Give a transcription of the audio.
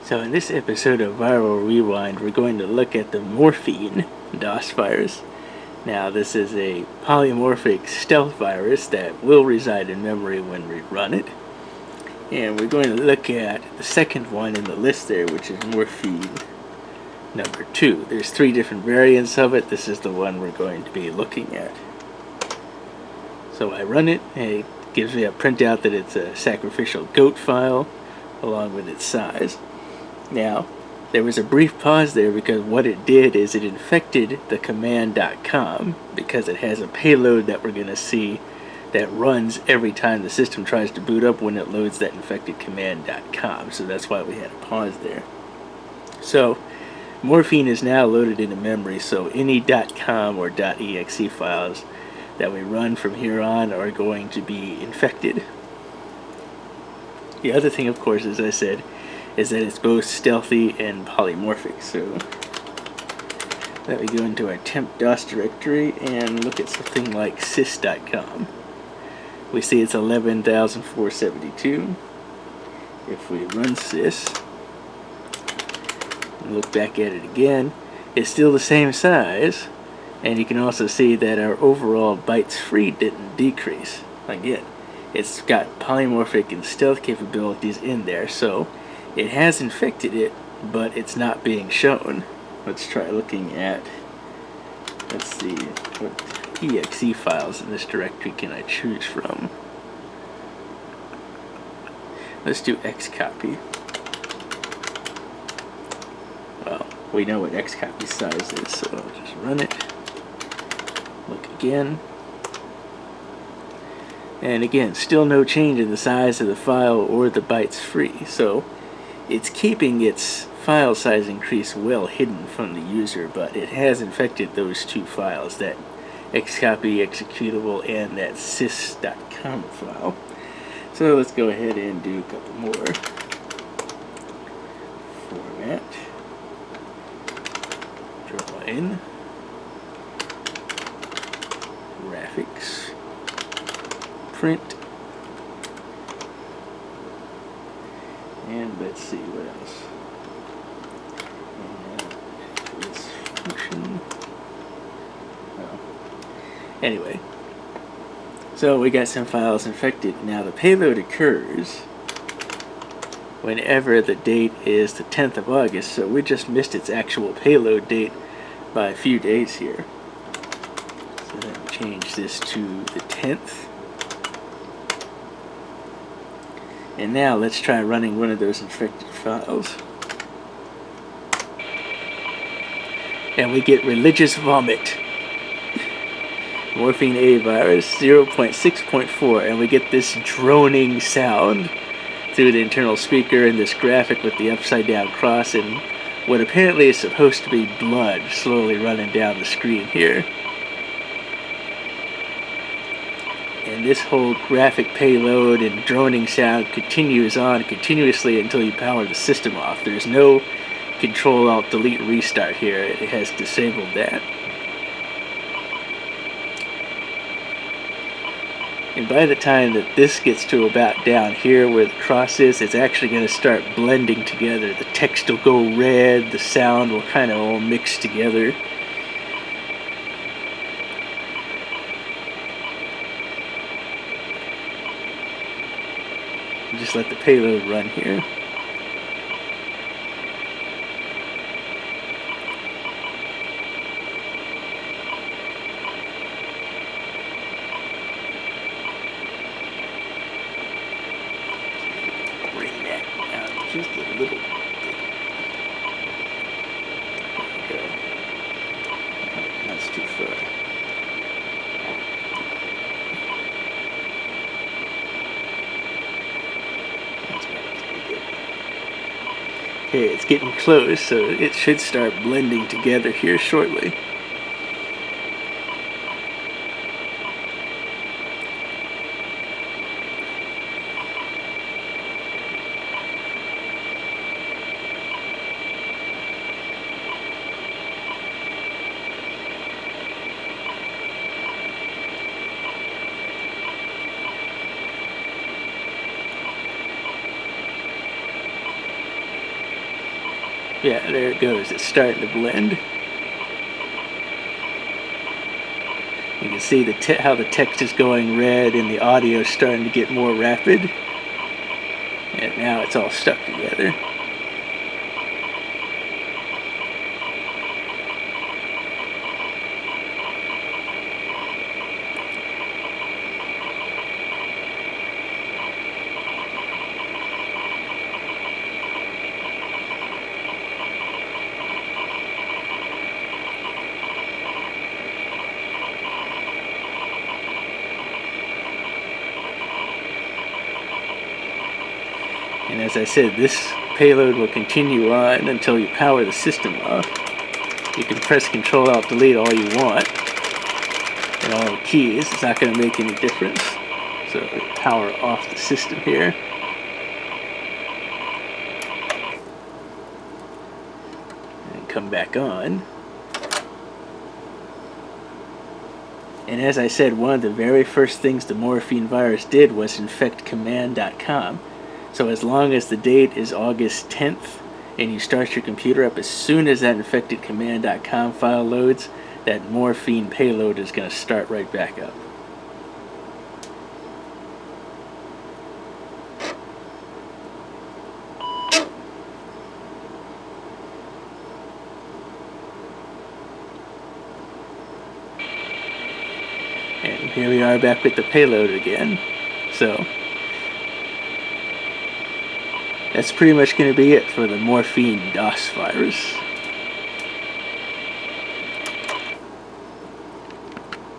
So in this episode of Viral Rewind, we're going to look at the MORPHINE-DOS virus. Now this is a polymorphic stealth virus that will reside in memory when we run it. And we're going to look at the second one in the list there, which is Morphine number 2. There's 3 different variants of it. This is the one we're going to be looking at. So I run it, and it gives me a printout that it's a sacrificial goat file, along with its size. Now, there was a brief pause there because what it did is it infected the command.com because it has a payload that we're going to see that runs every time the system tries to boot up when it loads that infected command.com. So that's why we had a pause there. So, Morphine is now loaded into memory, so any .com or .exe files that we run from here on are going to be infected. The other thing, of course, as I said, is that it's both stealthy and polymorphic. So let me go into our temp DOS directory and look at something like sys.com. We see it's 11,472. If we run sys and look back at it again, it's still the same size, and you can also see that our overall bytes free didn't decrease. Again, it's got polymorphic and stealth capabilities in there, so it has infected it, but it's not being shown. Let's try looking at, let's see, what exe files in this directory can I choose from. Let's do xcopy. Well, we know what xcopy size is, so I'll just run it. Look again. And again, still no change in the size of the file or the bytes free, so it's keeping its file size increase well hidden from the user, but it has infected those 2 files, that xcopy executable and that sys.com file. So let's go ahead and do a couple more. Format, draw in, graphics, print, and let's see what else. And this function. Oh. Anyway, so we got some files infected. Now the payload occurs whenever the date is the 10th of August, so we just missed its actual payload date by a few days here. So let me change this to the 10th. And now let's try running one of those infected files. And we get religious vomit. Morphine-A virus 0.6.4, and we get this droning sound through the internal speaker and this graphic with the upside down cross and what apparently is supposed to be blood slowly running down the screen here. And this whole graphic payload and droning sound continues on continuously until you power the system off. There's no CTRL-ALT-DEL restart here. It has disabled that. And by the time that this gets to about down here where the cross is, it's actually going to start blending together. The text will go red, the sound will kind of all mix together. Just let the payload run here. Bring that out just a little bit. There we go. That's too far. Okay, it's getting close, so it should start blending together here shortly. Yeah, there it goes. It's starting to blend. You can see how the text is going red and the audio is starting to get more rapid. And now it's all stuck together. And as I said, this payload will continue on until you power the system off. You can press CTRL-ALT-DEL all you want, and all the keys. It's not going to make any difference. So power off the system here. And come back on. And as I said, one of the very first things the Morphine virus did was infect command.com. So as long as the date is August 10th and you start your computer up, as soon as that infected command.com file loads, that morphine payload is going to start right back up. And here we are back with the payload again. So that's pretty much going to be it for the Morphine-DOS virus.